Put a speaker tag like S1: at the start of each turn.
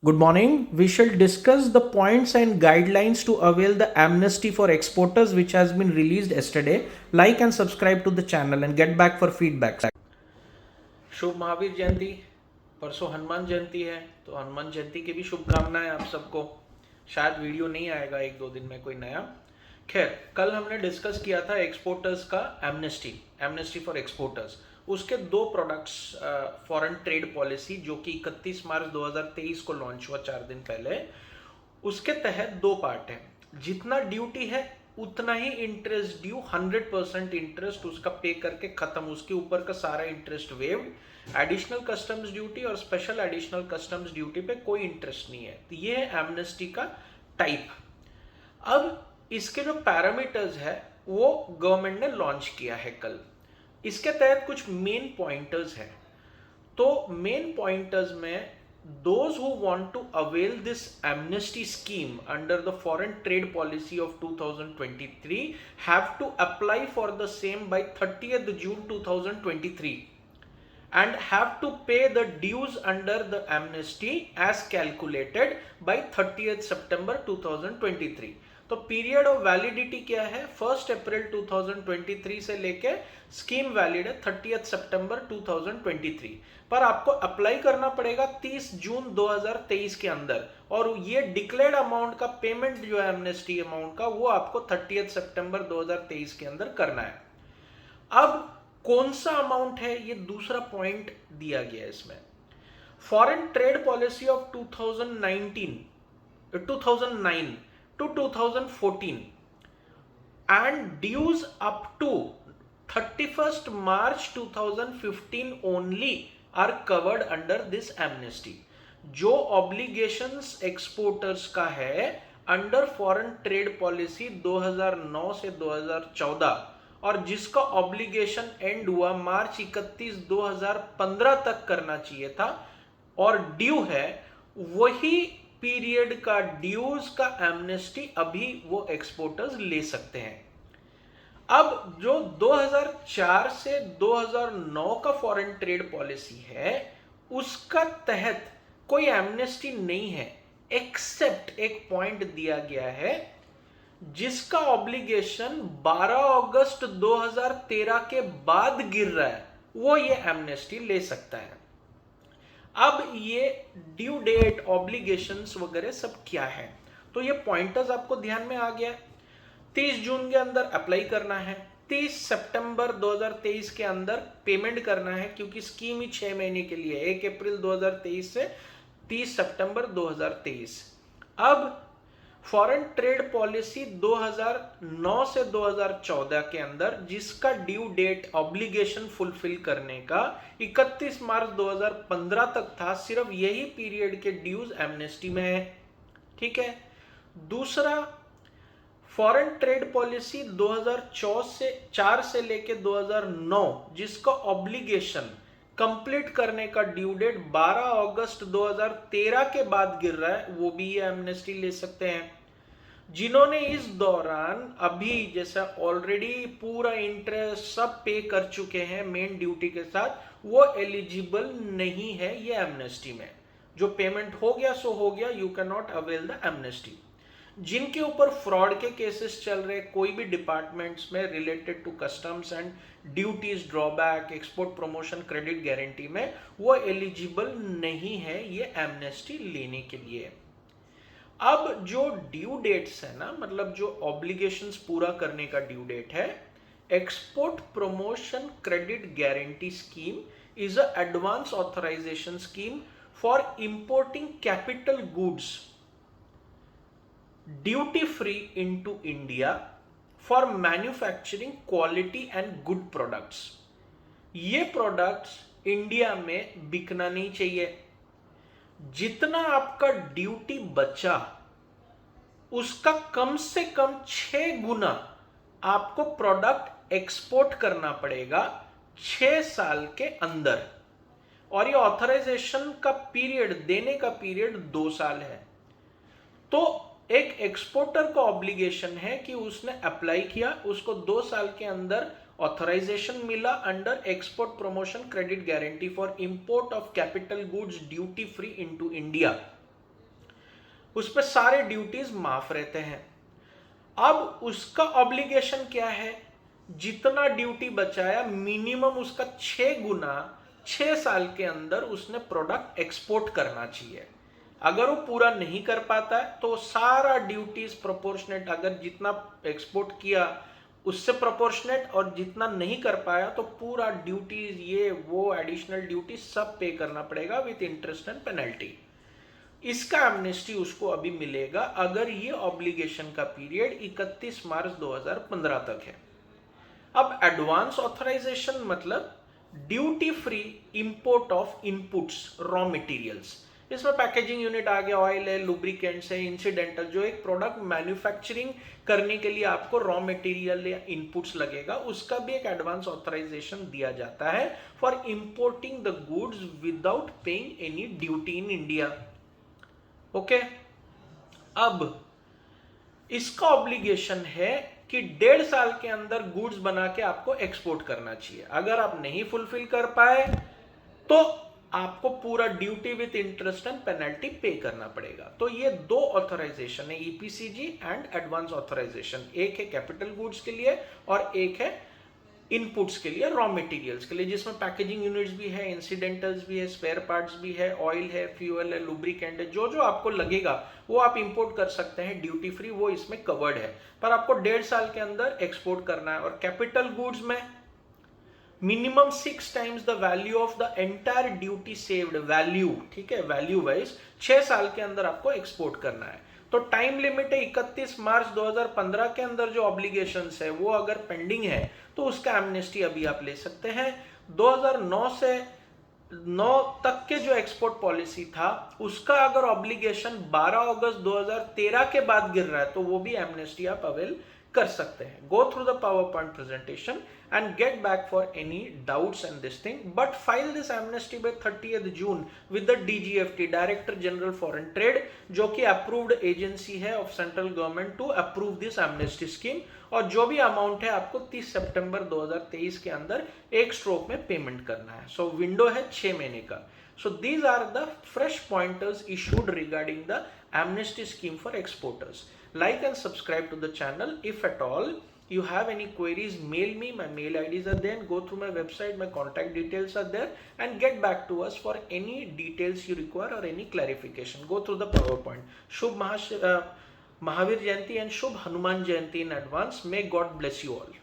S1: Good morning. We shall discuss the points and guidelines to avail the amnesty for exporters which has been released yesterday. Like and subscribe to the channel and get back for feedback. शुभ महावीर जयंती। परसों हनुमान जयंती है तो हनुमान जयंती की भी शुभकामनाएं आप सबको। शायद video नहीं आएगा एक दो दिन में कोई नया। खैर, कल हमने डिस्कस किया था एक्सपोर्टर्स का एमनेस्टी फॉर एक्सपोर्टर्स। उसके दो प्रोडक्ट्स फॉरेन ट्रेड पॉलिसी जो कि 31 मार्च 2023 को लॉन्च हुआ 4 दिन पहले। उसके तहत दो पार्ट है। जितना ड्यूटी है उतना ही इंटरेस्ट ड्यू, 100% इंटरेस्ट उसका पे करके खत्म, उसके ऊपर का सारा interest waived. Additional customs duty और स्पेशल एडिशनल कस्टम्स ड्यूटी पे कोई इंटरेस्ट नहीं है। तो ये है एमनेस्टी का टाइप। अब इसके जो पैरामीटर्स है वो गवर्नमेंट ने लॉन्च किया है कल। इसके तहत कुछ मेन पॉइंटर्स है। तो मेन पॉइंटर्स में those who want to avail this amnesty scheme under the foreign trade policy of 2023 have to apply for the same by 30th June 2023 and have to pay the dues under the amnesty as calculated by 30th September 2023। तो period of validity क्या है? 1 अप्रैल 2023 से लेके scheme valid है 30 सितंबर 2023, पर आपको apply करना पड़ेगा 30 जून 2023 के अंदर। और ये डिक्लेयर्ड अमाउंट का पेमेंट जो है एमनेस्टी अमाउंट का, वो आपको 30 सितंबर 2023 के अंदर करना है। अब कौन सा अमाउंट है, ये दूसरा पॉइंट दिया गया है इसमें। Foreign trade policy of 2009 to 2014 and dues up to 31st March 2015 only are covered under this amnesty। जो ऑब्लिगेशंस एक्सपोर्टर्स का है अंडर फॉरेन ट्रेड पॉलिसी 2009 से 2014 और जिसका ऑब्लिगेशन एंड हुआ मार्च 31 2015 तक करना चाहिए था और ड्यू है, वही पीरियड का ड्यूज का एमनेस्टी अभी वो एक्सपोर्टर्स ले सकते हैं। अब जो 2004 से 2009 का फॉरेन ट्रेड पॉलिसी है उसका तहत कोई एमनेस्टी नहीं है, एक्सेप्ट एक पॉइंट दिया गया है जिसका ऑब्लिगेशन 12 अगस्त 2013 के बाद गिर रहा है, वो ये एमनेस्टी ले सकता है। अब ये ड्यू डेट, ऑब्लिगेशंस वगैरह सब क्या है, तो ये पॉइंटर्स आपको ध्यान में आ गया। 30 जून के अंदर अप्लाई करना है, 30 सितंबर 2023 के अंदर पेमेंट करना है, क्योंकि स्कीम ही 6 महीने के लिए, 1 अप्रैल 2023 से 30 सितंबर 2023। अब फॉरेन ट्रेड पॉलिसी 2009 से 2014 के अंदर जिसका ड्यू डेट ऑब्लिगेशन फुलफिल करने का 31 मार्च 2015 तक था, सिर्फ यही पीरियड के ड्यूज एमनेस्टी में है। ठीक है। दूसरा, फॉरेन ट्रेड पॉलिसी 2004 से लेके 2009 जिसका ऑब्लिगेशन कंप्लीट करने का ड्यू डेट 12 अगस्त 2013 के बाद गिर रहा है, वो भी ये एमनेस्टी ले सकते हैं। जिन्होंने इस दौरान अभी जैसा ऑलरेडी पूरा इंटरेस्ट सब पे कर चुके हैं मेन ड्यूटी के साथ, वो एलिजिबल नहीं है ये एमनेस्टी में। जो पेमेंट हो गया सो हो गया, you can not avail the amnesty. जिनके ऊपर फ्रॉड के केसेस चल रहे कोई भी डिपार्टमेंट्स में related to customs and duties, drawback, export promotion, credit guarantee में, वो एलिजिबल नहीं है ये एमनेस्टी लेने के लिए। अब जो ड्यू डेट्स है ना, मतलब जो ऑब्लिगेशंस पूरा करने का ड्यू डेट है, export promotion credit guarantee scheme is a advance authorisation scheme for importing capital goods duty free into India for manufacturing quality and good products. ये प्रोडक्ट्स इंडिया में बिकना नहीं चाहिए। जितना आपका ड्यूटी बचा उसका कम से कम 6 गुना आपको प्रोडक्ट एक्सपोर्ट करना पड़ेगा 6 साल के अंदर, और ये ऑथराइजेशन का पीरियड, देने का पीरियड 2 साल है। तो एक एक्सपोर्टर का ऑब्लिगेशन है कि उसने अप्लाई किया, उसको 2 साल के अंदर ऑथराइजेशन मिला under export promotion credit guarantee for import of capital goods duty free into India. उस पर सारे ड्यूटीज माफ रहते हैं। अब उसका ऑब्लिगेशन क्या है, जितना ड्यूटी बचाया मिनिमम उसका 6 गुना 6 साल के अंदर उसने प्रोडक्ट एक्सपोर्ट करना चाहिए। अगर वो पूरा नहीं कर पाता है तो सारा ड्यूटीज प्रोपोर्शनेट, अगर जितना एक्सपोर्ट किया उससे प्रोपोर्शनेट, और जितना नहीं कर पाया तो पूरा ड्यूटीज ये वो एडिशनल ड्यूटी सब पे करना पड़ेगा विथ इंटरेस्ट एंड पेनल्टी। इसका एमनेस्टी उसको अभी मिलेगा अगर ये ऑब्लिगेशन का पीरियड 31 मार्च 2015 तक है। अब एडवांस ऑथराइजेशन मतलब duty free import of inputs, raw materials. इसमें पैकेजिंग यूनिट आ गया, ऑयल है, लुब्रिकेंट्स है, इंसिडेंटल, जो एक प्रोडक्ट मैन्युफैक्चरिंग करने के लिए आपको रॉ मटेरियल या इनपुट्स लगेगा, उसका भी एक एडवांस ऑथराइजेशन दिया जाता है for importing the goods without paying any duty in India. Okay, अब इसका ऑब्लिगेशन है कि 1.5 साल के अंदर गुड्स बना के आपको एक्सपोर्ट करना चाहिए। अगर आप नहीं फुलफिल कर पाए तो आपको पूरा duty with interest and penalty पे करना पड़ेगा। तो ये 2 ऑथराइजेशन है, ईपीसीजी एंड एडवांस ऑथराइजेशन। एक है कैपिटल गुड्स के लिए और एक है इनपुट्स के लिए, रॉ मटेरियल्स के लिए, जिसमें पैकेजिंग यूनिट्स भी है, इंसिडेंटल्स भी है, स्पेयर पार्ट्स भी है, ऑयल है, फ्यूल है, लुब्रिकेंट है, जो जो आपको लगेगा वो आप इंपोर्ट कर सकते हैं ड्यूटी फ्री, वो इसमें कवर्ड है। पर आपको 1.5 साल के अंदर एक्सपोर्ट करना है। और कैपिटल गुड्स में minimum 6 times the value of the entire duty saved value, ठीक है, वैल्यू वाइज 6 साल के अंदर आपको एक्सपोर्ट करना है। तो टाइम लिमिट है 31 मार्च 2015 के अंदर जो ऑब्लिगेशंस है वो अगर पेंडिंग है तो उसका एमनेस्टी अभी आप ले सकते हैं। 2009 से 9 तक के जो एक्सपोर्ट पॉलिसी था उसका अगर ऑब्लिगेशन 12 अगस्त 2013 के बाद गिर रहा है तो वो भी एमनेस्टी आप अवेल कर सकते हैं। Go through the power point presentation and get back for any doubts and this thing, but file this amnesty by 30th June with the DGFT, Director General Foreign Trade, जो कि approved agency है of central government to approve this amnesty scheme। और जो भी amount है आपको 30 सितंबर 2023 के अंदर एक स्ट्रोक में पेमेंट करना है। सो विंडो है 6 महीने का। So these are the fresh pointers issued regarding the amnesty scheme for exporters. Like and subscribe to the channel. If at all you have any queries, mail me, my mail IDs are there, and go through my website, my contact details are there, and get back to us for any details you require or any clarification. Go through the PowerPoint. Shubh Mahavir Jayanti and Shubh Hanuman Jayanti in advance. May God bless you all.